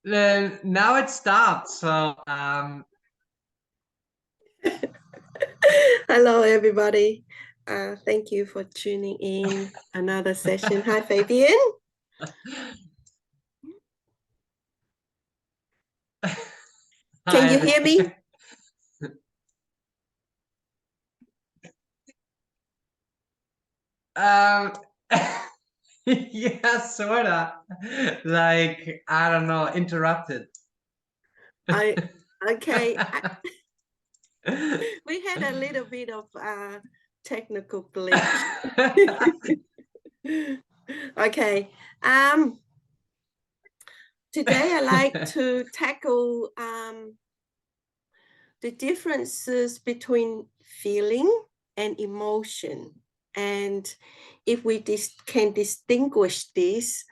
Then now it stopped. So Hello, everybody. Thank you for tuning in another session. Hi, Fabian. Can you hear me? um yeah, sorta. Like, I don't know, interrupted. I okay. We had a little bit of technical glitch. Okay. Today I like to tackle the differences between feeling and emotion. And if we can distinguish this,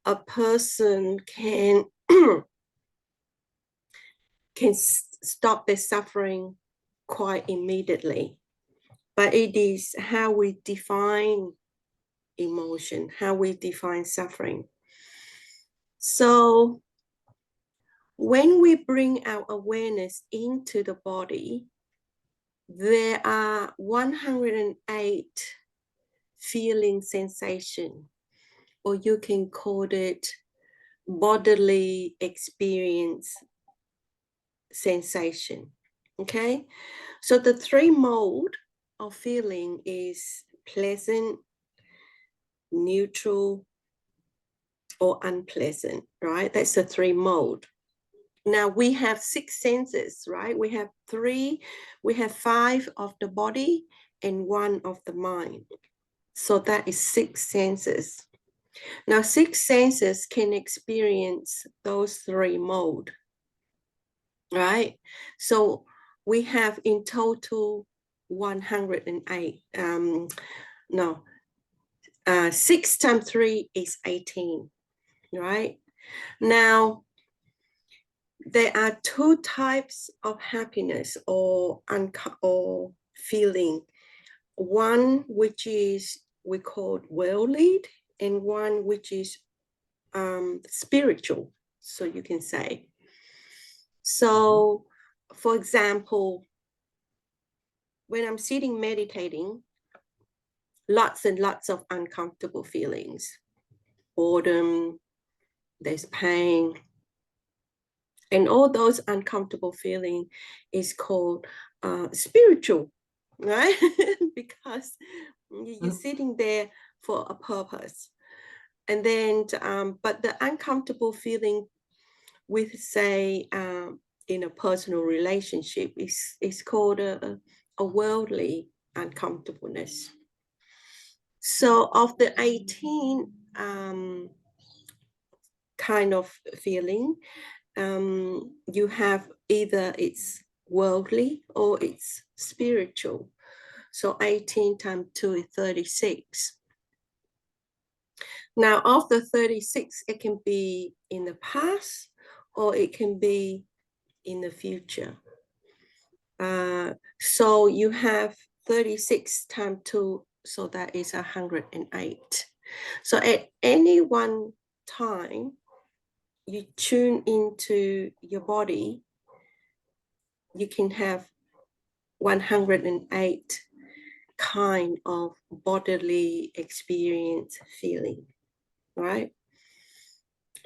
a person can stop their suffering quite immediately. But it is how we define emotion, how we define suffering. So when we bring our awareness into the body, there are 108 feeling sensation, or you can call it bodily experience sensation. Okay, so the three mode of feeling is pleasant, neutral, or unpleasant, right? That's the three mode. Now we have six senses, right? We have five of the body and one of the mind. So that is six senses. Now, six senses can experience those three mode, right? So we have in total 108. No, 6 times 3 is 18, right? Now, there are two types of happiness or feeling. One which is we call worldly, and one which is spiritual, so you can say. So, for example, when I'm sitting meditating, lots and lots of uncomfortable feelings, boredom, there's pain, and all those uncomfortable feeling is called spiritual, right? Because you're sitting there for a purpose. And then, but the uncomfortable feeling with, say, in a personal relationship is called a worldly uncomfortableness. So of the 18 kind of feeling, you have either it's worldly or it's spiritual. So 18 times 2 is 36. Now, of the 36, it can be in the past or it can be in the future. So you have 36 times 2, so that is 108. So at any one time, you tune into your body, you can have 108 kind of bodily experience feeling, right?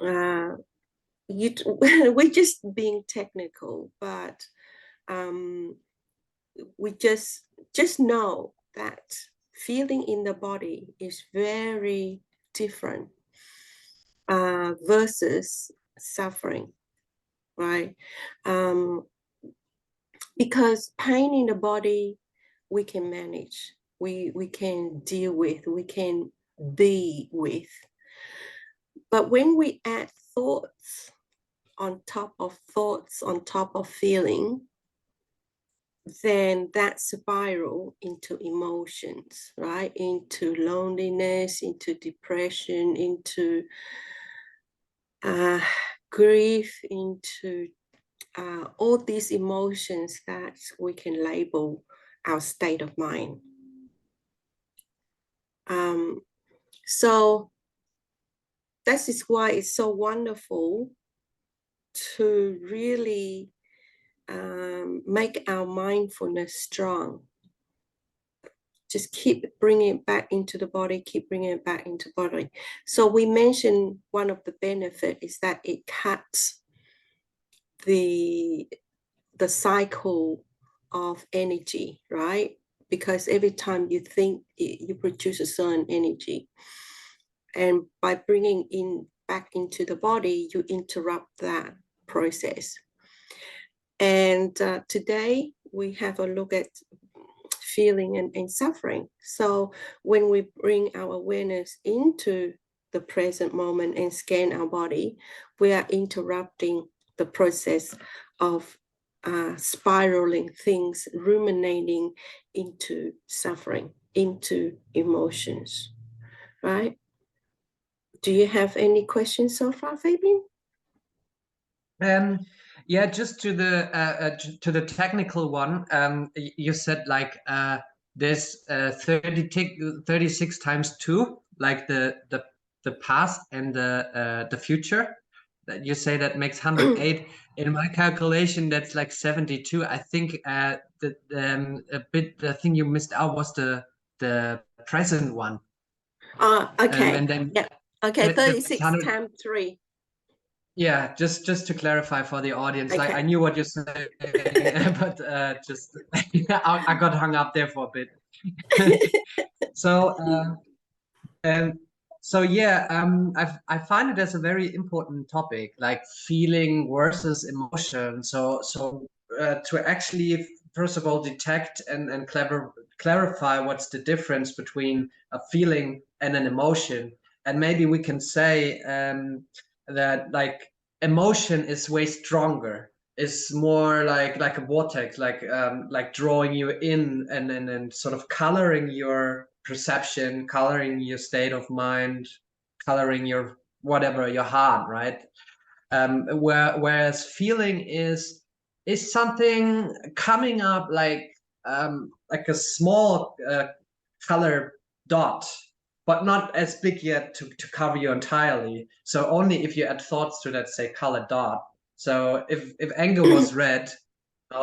We're just being technical, but we just know that feeling in the body is very different versus suffering, right? Because pain in the body we can manage, we can deal with, we can be with. But when we add thoughts on top of thoughts on top of feeling, then that spiral into emotions, right? Into loneliness, into depression, into grief, into all these emotions that we can label our state of mind. So this is why it's so wonderful to really make our mindfulness strong. Just keep bringing it back into the body, keep bringing it back into body. So we mentioned one of the benefits is that it cuts the cycle of energy, right? Because every time you think, you produce a certain energy. And by bringing in back into the body, you interrupt that process. And today we have a look at feeling and suffering. So when we bring our awareness into the present moment and scan our body, we are interrupting the process of spiraling things, ruminating into suffering, into emotions, right? Do you have any questions so far, Fabian? Um, yeah, just to the technical one. You said like there's 36 times two, like the past and the future. That you say that makes 108. In my calculation, that's like 72. I think the thing you missed out was the present one. Okay. And then Yeah. Okay, that's 36 100. times 3. Yeah, just to clarify for the audience, like I Okay. knew what you're saying, but just I got hung up there for a bit. So um, so yeah, I find it as a very important topic, like feeling versus emotion. So to actually first of all detect and clarify what's the difference between a feeling and an emotion, and maybe we can say that like emotion is way stronger. Is more like a vortex, like drawing you in and sort of coloring your perception, coloring your state of mind, coloring your whatever your heart, right? Whereas feeling is something coming up like a small color dot, but not as big yet to cover you entirely. So only if you add thoughts to that, say, color dot. So if anger was red,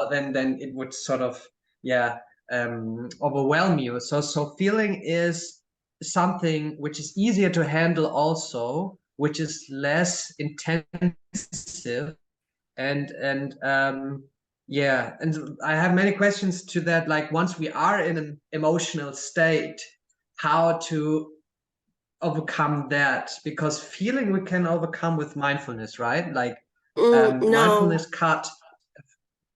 then it would sort of, yeah, overwhelm you. So feeling is something which is easier to handle also, which is less intensive, and yeah, and I have many questions to that, like once we are in an emotional state, how to overcome that, because feeling we can overcome with mindfulness, right? Like No, mindfulness cut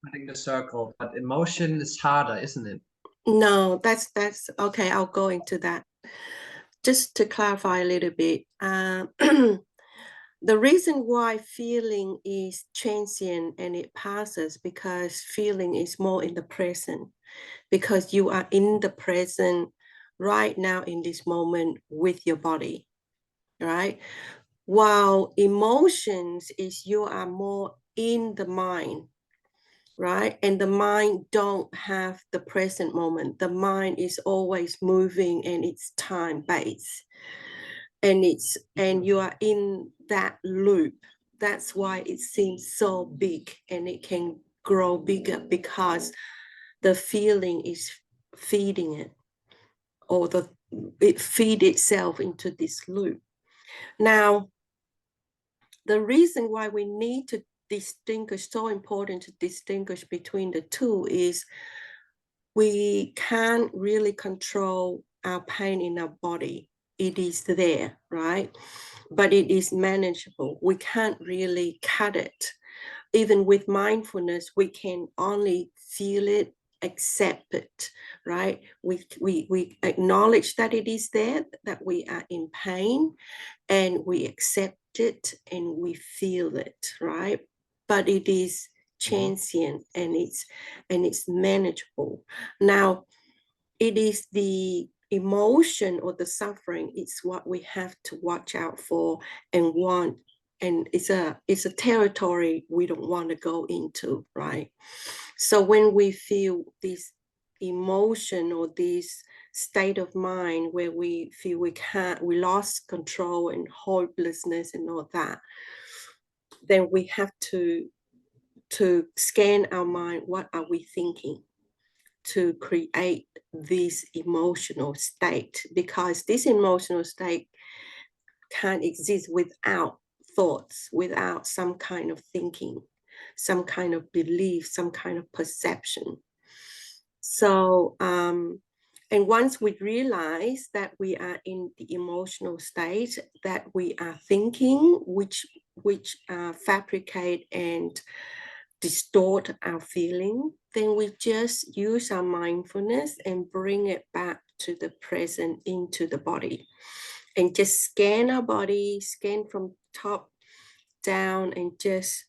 cutting the circle, but emotion is harder, isn't it? no, that's okay. I'll go into that. Just to clarify a little bit, the reason why feeling is transient and it passes because feeling is more in the present, because you are in the present right now in this moment with your body, right? While emotions is you are more in the mind, right? And the mind don't have the present moment. The mind is always moving and it's time based, and you are in that loop. That's why it seems so big, and it can grow bigger because the feeling is feeding it, or it feed itself into this loop. Now, the reason why we need to distinguish, so important to distinguish between the two, is we can't really control our pain in our body. It is there, right? But it is manageable. We can't really cut it. Even with mindfulness, we can only feel it, accept it, right? We acknowledge that it is there, that we are in pain, and we accept it and we feel it, right? But it is Mhm. transient and it's manageable. Now, it is the emotion or the suffering, it's what we have to watch out for and want, and it's a territory we don't want to go into, right? So when we feel this emotion or this state of mind where we feel we lost control and hopelessness and all that, then we have to scan our mind. What are we thinking to create this emotional state? Because this emotional state can't exist without thoughts, without some kind of thinking, some kind of belief, some kind of perception. So, and once we realize that we are in the emotional state, that we are thinking, which fabricate and distort our feeling, then we just use our mindfulness and bring it back to the present, into the body, and just scan our body, scan from top down, and just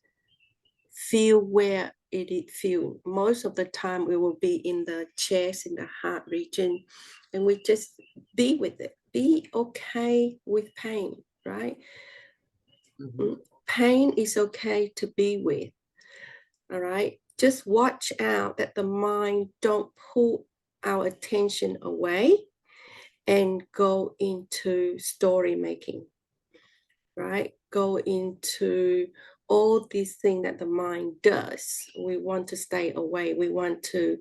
feel where it feels. Most of the time we will be in the chest, in the heart region, and we just be with it. Be okay with pain, right? Mm-hmm. Pain is okay to be with. All right, just watch out that the mind don't pull our attention away and go into story making, right? Go into all these things that the mind does. We want to stay away. We want to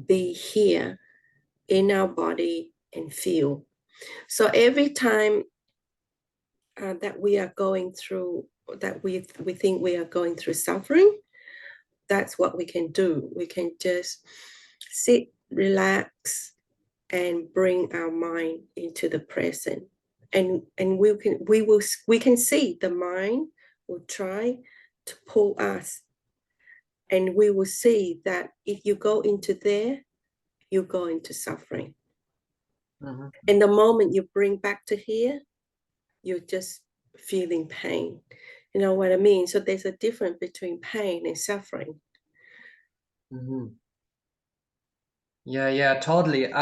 be here in our body and feel. So every time that we are going through, that we think we are going through suffering, that's what we can do. We can just sit, relax, and bring our mind into the present. And we can see the mind will try to pull us. And we will see that if you go into there, you go into suffering. Mm-hmm. And the moment you bring back to here, you're just feeling pain. You know what I mean? So there's a difference between pain and suffering. Mm-hmm. Yeah, totally.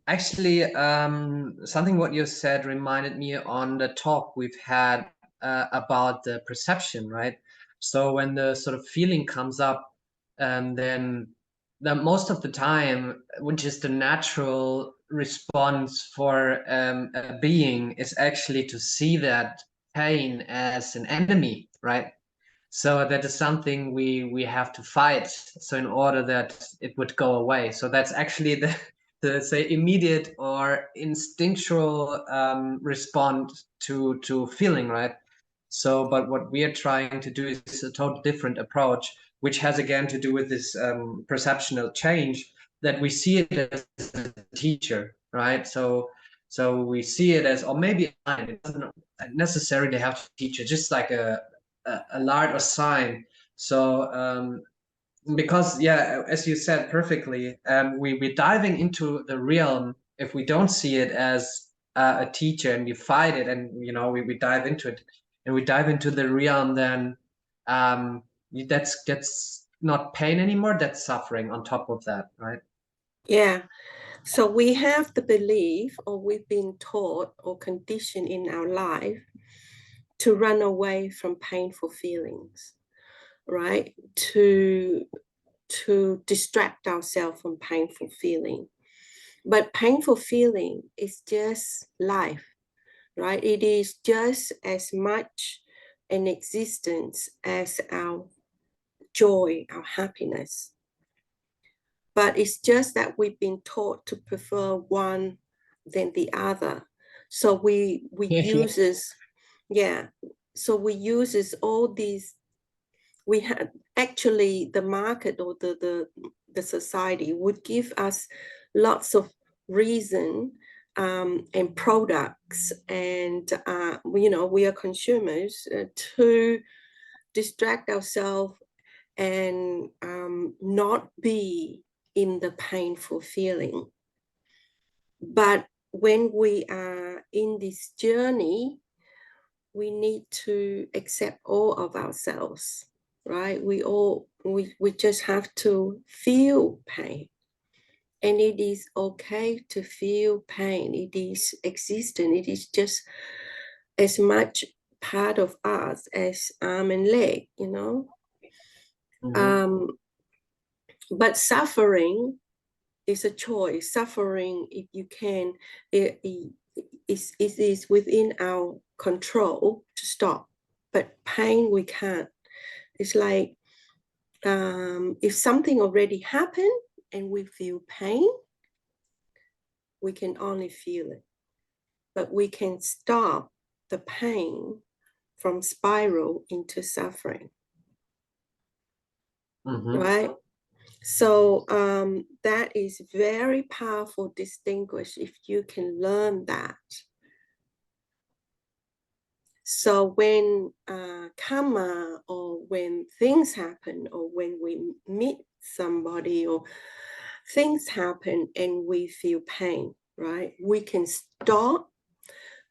Actually, something what you said reminded me on the talk we've had about the perception, right? So when the sort of feeling comes up, then most of the time, which is the natural response for a being, is actually to see that pain as an enemy, right? So that is something we have to fight, so in order that it would go away. So that's actually the say immediate or instinctual response to feeling, right? So but what we are trying to do is a total different approach, which has again to do with this perceptual change, that we see it as a teacher, right? So we see it as, or maybe it doesn't necessarily have to teach it, just like a light or sign. So because yeah, as you said perfectly, we're diving into the realm if we don't see it as a teacher, and we fight it, and we dive into it, and we dive into the realm, then that's not pain anymore, that's suffering on top of that, right? Yeah. So we have the belief, or we've been taught or conditioned in our life to run away from painful feelings, right? To distract ourselves from painful feeling. But painful feeling is just life, right? It is just as much an existence as our joy, our happiness. But it's just that we've been taught to prefer one than the other. So we Yeah. uses, yeah. So we uses all these. We had actually the market, or the society would give us lots of reason and products, and we are consumers, to distract ourselves and not be in the painful feeling. But when we are in this journey, we need to accept all of ourselves, right? We just have to feel pain. And it is okay to feel pain. It is existent. It is just as much part of us as arm and leg, Mm-hmm. Um, but suffering is a choice. Suffering, if you can, it is within our control to stop. but pain we can't. It's like if something already happened and we feel pain, we can only feel it, but we can stop the pain from spiral into suffering. Right? So that is very powerful, distinguish if you can learn that. So when karma, or when things happen, or when we meet somebody, or things happen and we feel pain, right? We can stop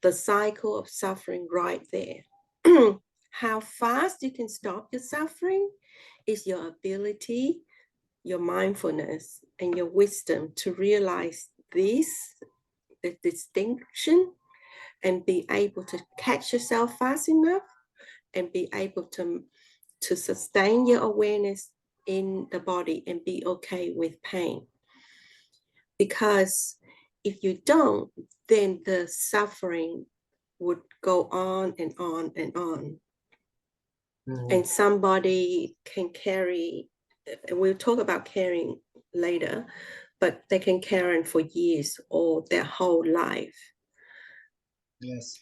the cycle of suffering right there. How fast you can stop your suffering is your ability, your mindfulness, and your wisdom to realize this, the distinction, and be able to catch yourself fast enough and be able to sustain your awareness in the body and be okay with pain. Because if you don't, then the suffering would go on and on and on. And somebody can carry, and we'll talk about carrying later, but they can carry for years or their whole life. Yes.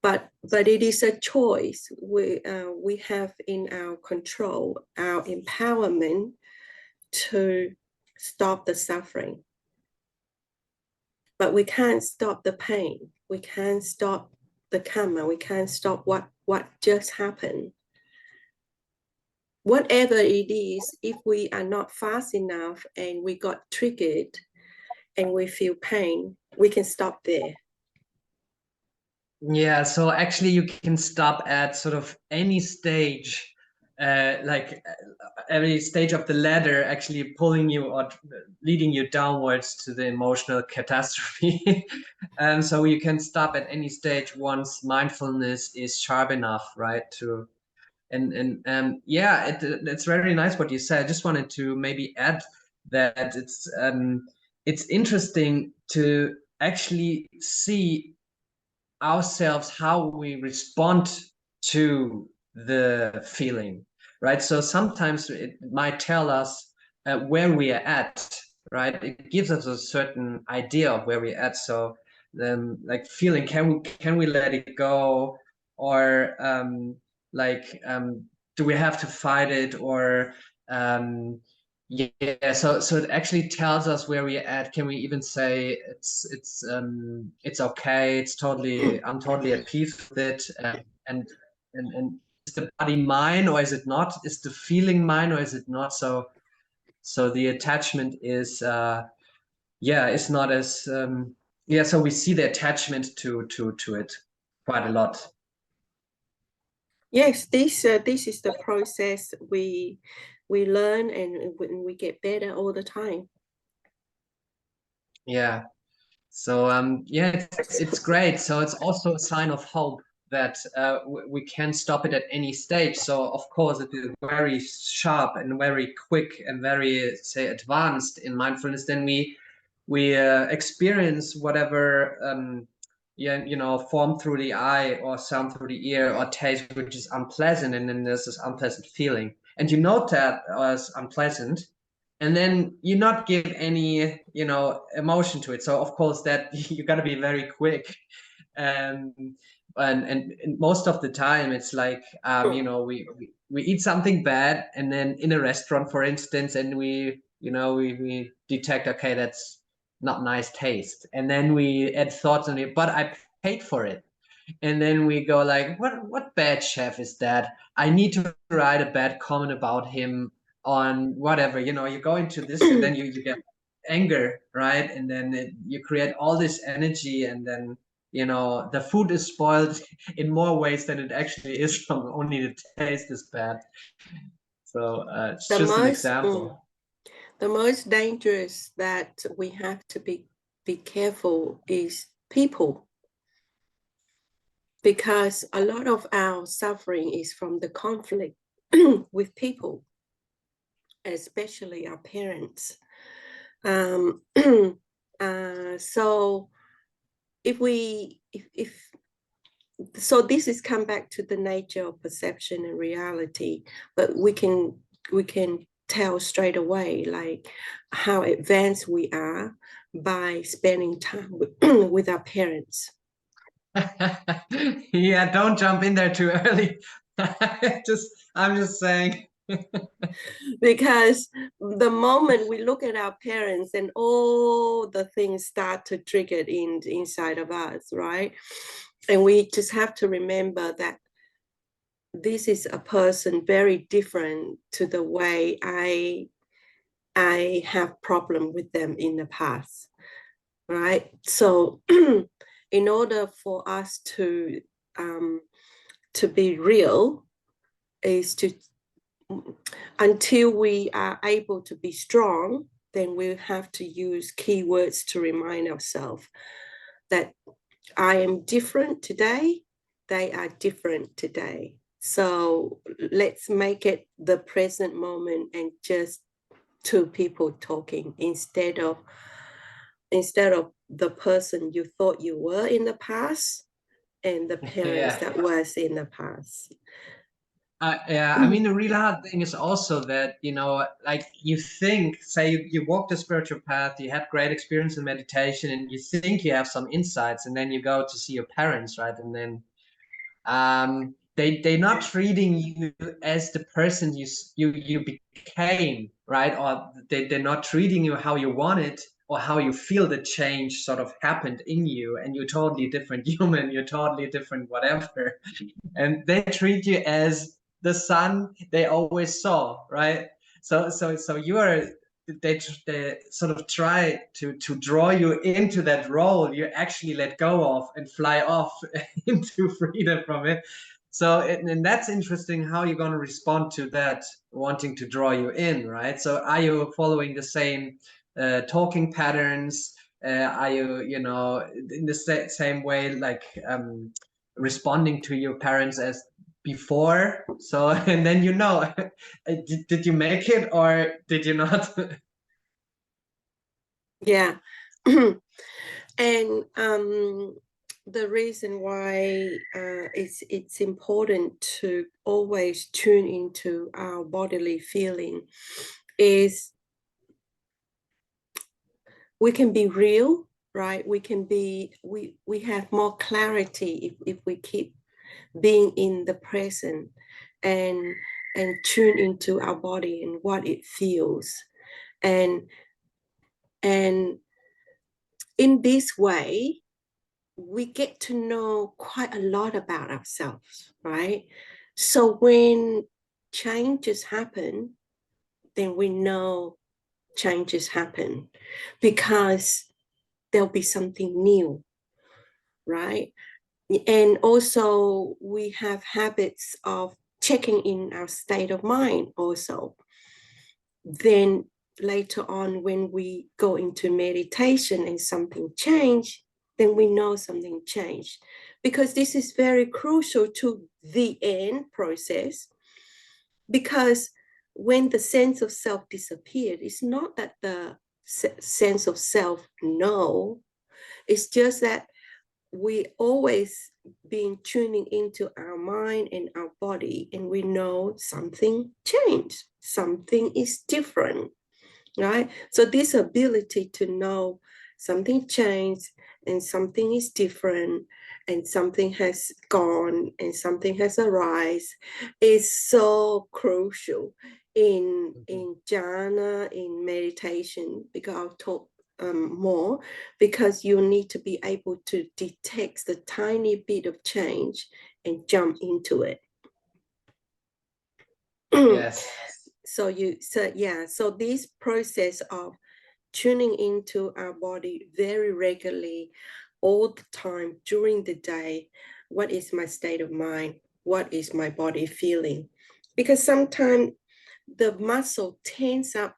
But it is a choice we have in our control, our empowerment to stop the suffering. But we can't stop the pain. We can't stop the karma. We can't stop what just happened. Whatever it is, if we are not fast enough and we got triggered and we feel pain, we can stop there. Yeah, so actually you can stop at sort of any stage, like every stage of the ladder, actually pulling you or leading you downwards to the emotional catastrophe. So you can stop at any stage once mindfulness is sharp enough, right? Yeah, it's very nice what you said. I just wanted to maybe add that it's interesting to actually see ourselves how we respond to the feeling, right? So sometimes it might tell us where we are at, right? It gives us a certain idea of where we're at. So like feeling, can we let it go, or do we have to fight it, or yeah, so it actually tells us where we're at. Can we even say it's okay, I'm totally at peace with it, and is the body mine or is it not? Is the feeling mine or is it not? So the attachment is it's not as so we see the attachment to it quite a lot. Yes, this is the process we learn and we get better all the time. Yeah. So it's great. So it's also a sign of hope that we can stop it at any stage. So of course it is very sharp and very quick and very, say, advanced in mindfulness. Then we experience whatever form through the eye or sound through the ear or taste, which is unpleasant, and then there's this unpleasant feeling, and you note that as unpleasant, and then you not give any emotion to it. So of course that you got to be very quick, and most of the time it's like we eat something bad, and then in a restaurant, for instance, and we detect, okay, that's not nice taste, and then we add thoughts on it, but I paid for it. And then we go like, what bad chef is that? I need to write a bad comment about him on whatever. You go into this, and then you get anger, right? And then you create all this energy, and then the food is spoiled in more ways than it actually is, from only the taste is bad. So it's just an example. The most dangerous that we have to be careful is people, because a lot of our suffering is from the conflict with people, especially our parents. So if so this is come back to the nature of perception and reality, but we can tell straight away like how advanced we are by spending time with our parents. Yeah, don't jump in there too early. I'm just saying. Because the moment we look at our parents and all the things start to trigger inside of us, right? And we just have to remember that this is a person very different to the way I have problem with them in the past, right? So in order for us to be real is to, until we are able to be strong, then we have to use keywords to remind ourselves that I am different today, they are different today. So let's make it the present moment and just two people talking instead of the person you thought you were in the past and the parents Yeah. that was in the past. Yeah, I mean, the real hard thing is also that, like you think, say you walk the spiritual path, you had great experience in meditation, and you think you have some insights, and then you go to see your parents, right? And then they're not treating you as the person you became, right? Or they're not treating you how you want it or how you feel the change sort of happened in you, and you're totally different human, you're totally different whatever. And they treat you as the son they always saw, right? So you are, they sort of try to draw you into that role you actually let go of and fly off into freedom from it. So and that's interesting how you're going to respond to that wanting to draw you in, right? So are you following the same talking patterns? Are you, in the same way, like responding to your parents as before? So and then did you make it or did you not? Yeah. And the reason why it's important to always tune into our bodily feeling is we can be real, right? We have more clarity if we keep being in the present and tune into our body and what it feels. And in this way, we get to know quite a lot about ourselves, right? So when changes happen, then we know changes happen because there'll be something new, right? And also we have habits of checking in our state of mind also. Then later on, when we go into meditation and something changed, then we know something changed. Because this is very crucial to the end process. Because when the sense of self disappeared, it's not that the sense of self no, it's just that we always been tuning into our mind and our body, and we know something changed, something is different, right? So this ability to know something changed and something is different and something has gone and something has arisen is so crucial in jhana, in meditation, because I'll talk more, because you need to be able to detect the tiny bit of change and jump into it. Yes. So this process of tuning into our body very regularly, all the time during the day. What is my state of mind? What is my body feeling? Because sometimes the muscle tense up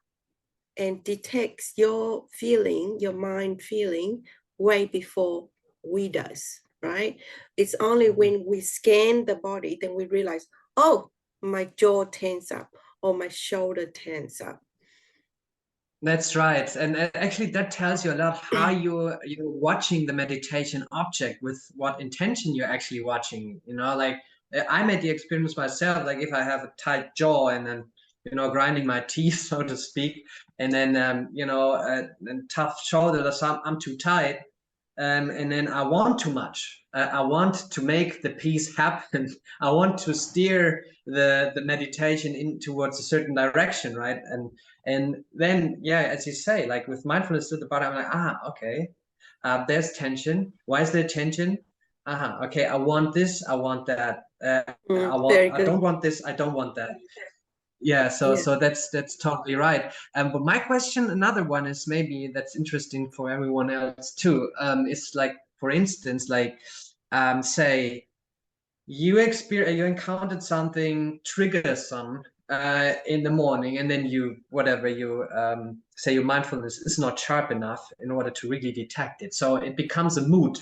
and detects your feeling, your mind feeling, way before we does, right? It's only when we scan the body, then we realize, oh, my jaw tense up or my shoulder tense up. That's right. And actually that tells you a lot how you're watching the meditation object, with what intention you're actually watching. Like I made the experience myself, like if I have a tight jaw and then, grinding my teeth, so to speak, and then and tough shoulders, or I'm too tight. And then I want too much. I want to make the peace happen. I want to steer the meditation in towards a certain direction, right? And then, yeah, as you say, like with mindfulness to the body, I'm like, okay, there's tension. Why is there tension? Okay, I want this, I want that. Very I don't good. want this, I don't want that. Yeah, so Yeah. so that's totally right. But my question, another one, is maybe that's interesting for everyone else too. Is like, for instance, like, say you encountered something, trigger some in the morning, and then you whatever you say your mindfulness is not sharp enough in order to really detect it. So it becomes a mood,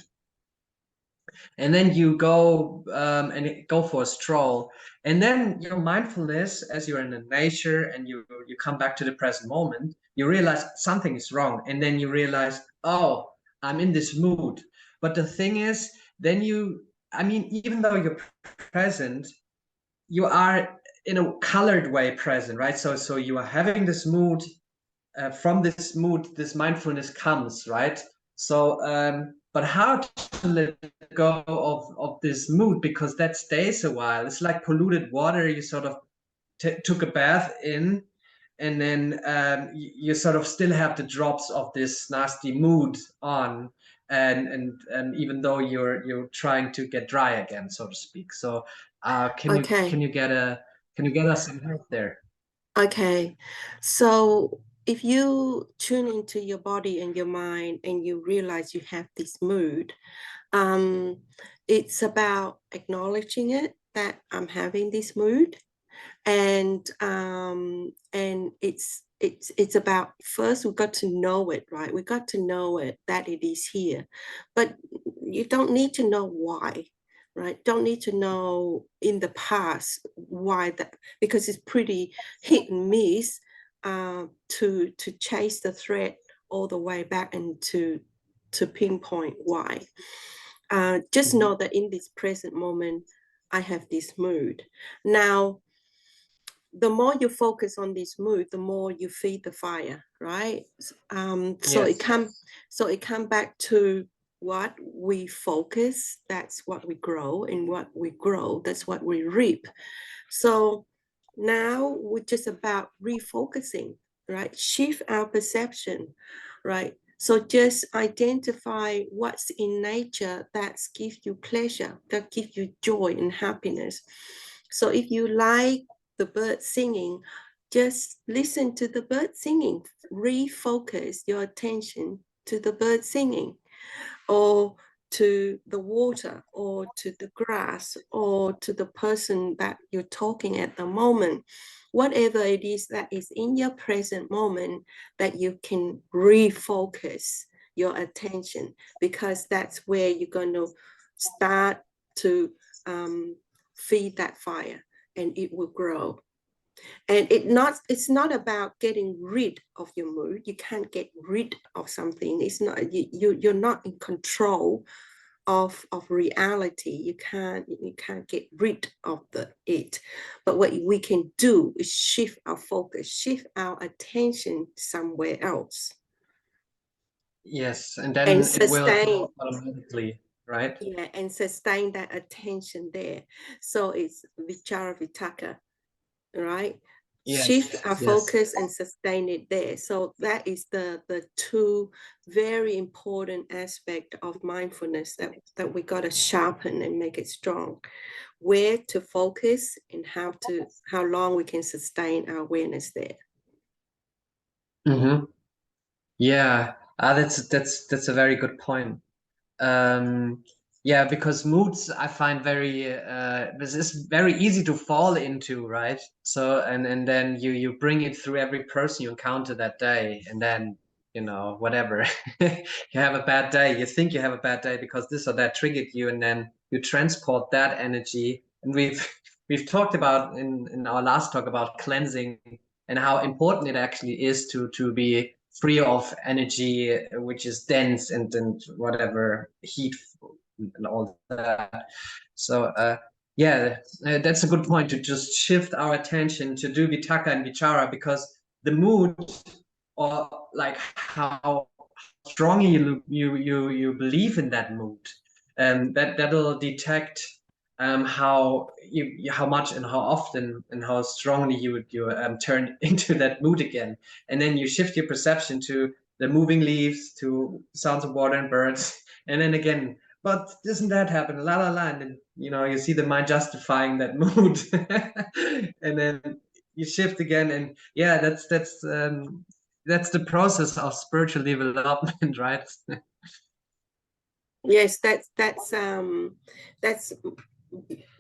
and then you go and go for a stroll, and then your mindfulness, as you're in the nature and you come back to the present moment, you realize something is wrong, and then you realize, oh, I'm in this mood. But the thing is, then I mean, even though you're present, you are in a colored way present, right? So you are having this mood. From this mood, this mindfulness comes, right? So but how to let go of this mood, because that stays a while. It's like polluted water. You sort of took a bath in, and then you sort of still have the drops of this nasty mood on, and even though you're trying to get dry again, so to speak. So can you Okay. can you get a can you get us some help there? Okay. So if you tune into your body and your mind and you realize you have this mood, um, it's about acknowledging it that I'm having this mood, and it's about, first we've got to know it, right? We got to know it, that it is here, but you don't need to know why, right? Don't need to know in the past why that, because it's pretty hit and miss, to chase the thread all the way back and to pinpoint why. Just Mhm. know that in this present moment I have this mood. Now the more you focus on this mood, the more you feed the fire, right? So it Yes. come so it come back to what we focus, that's what we grow, and what we grow, that's what we reap. So now we're just about refocusing, right? Shift our perception, right? So just identify what's in nature that gives you pleasure, that gives you joy and happiness. So if you like the bird singing, just listen to the bird singing, refocus your attention to the bird singing, or to the water, or to the grass, or to the person that you're talking at the moment. Whatever it is that is in your present moment, that you can refocus your attention, because that's where you're going to start to feed that fire, and it will grow. And it's not about getting rid of your mood. You can't get rid of something. It's not, you're not in control of reality. You can't get rid of it. But what we can do is shift our focus, shift our attention somewhere else, Yes, and and then it will sustain. flow automatically, right? Yeah, and sustain that attention there. So it's vichara vitaka, right? Shift Yes, our yes. focus and sustain it there. So that is the two very important aspect of mindfulness that we got to sharpen and make it strong. Where to focus, and how long we can sustain our awareness there. Mm-hmm. Yeah, that's a very good point. Um, yeah, because moods I find very this is very easy to fall into, right? So and then you bring it through every person you encounter that day, and then whatever you have a bad day, you think you have a bad day because this or that triggered you, and then you transport that energy. And we've we've talked about in our last talk about cleansing and how important it actually is to be free of energy, which is dense and whatever heat and all that. So yeah, that's a good point, to just shift our attention to do vitaka and vichara, because the mood, or like how strongly you believe in that mood, that'll detect how much and how often and how strongly you turn into that mood again, and then you shift your perception to the moving leaves, to sounds of water and birds, and then again, but doesn't that happen, la la la, and then you see the mind justifying that mood, and then you shift again, and yeah, that's the process of spiritual development, right? Yes, that's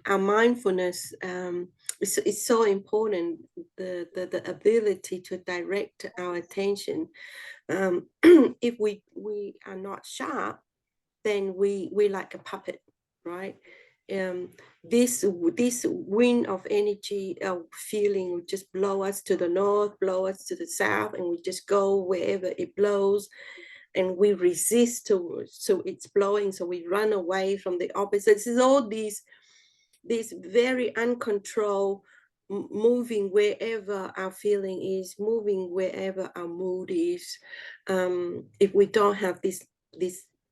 our mindfulness. It's so important, the ability to direct our attention. If we are not sharp, then we like a puppet, right? This wind of energy, feeling would just blow us to the north, blow us to the south, and we just go wherever it blows, and we resist so it's blowing, so we run away from the opposites. It's all these very uncontrolled, moving wherever our feeling is, moving wherever our mood is. If we don't have this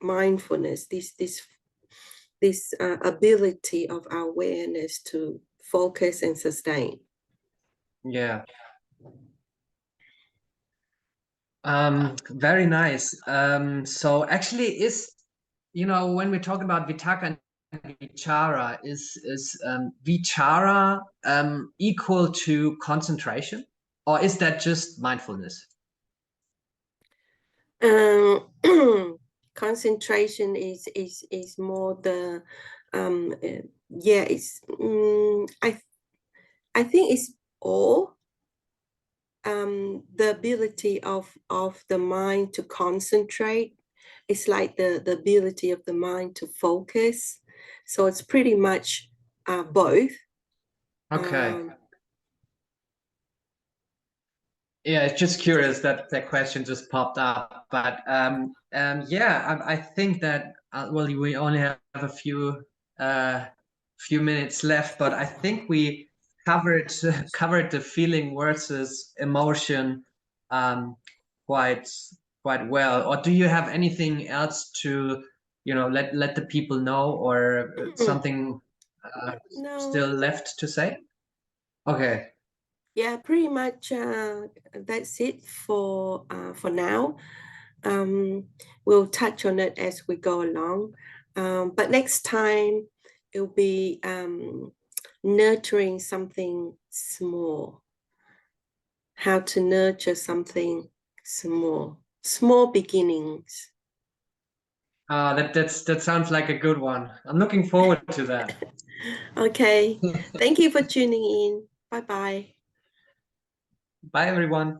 mindfulness, this ability of our awareness to focus and sustain. Yeah. Very nice. So actually, when we talk about vitaka and vichara, is vichara equal to concentration, or is that just mindfulness? Concentration is more the yeah, it's I think it's all the ability of the mind to concentrate. It's like the ability of the mind to focus. So it's pretty much both. Okay. Yeah, it's just curious that that question just popped up, but yeah, I think that well, we only have a few minutes left, but I think we covered covered the feeling versus emotion um, quite quite well. Or do you have anything else to let the people know, or something No. still left to say? Okay. Yeah, pretty much that's it for now. We'll touch on it as we go along. But next time it'll be nurturing something small. How to nurture something small. Small beginnings. That sounds like a good one. I'm looking forward to that. Okay. Thank you for tuning in. Bye-bye. Bye, everyone.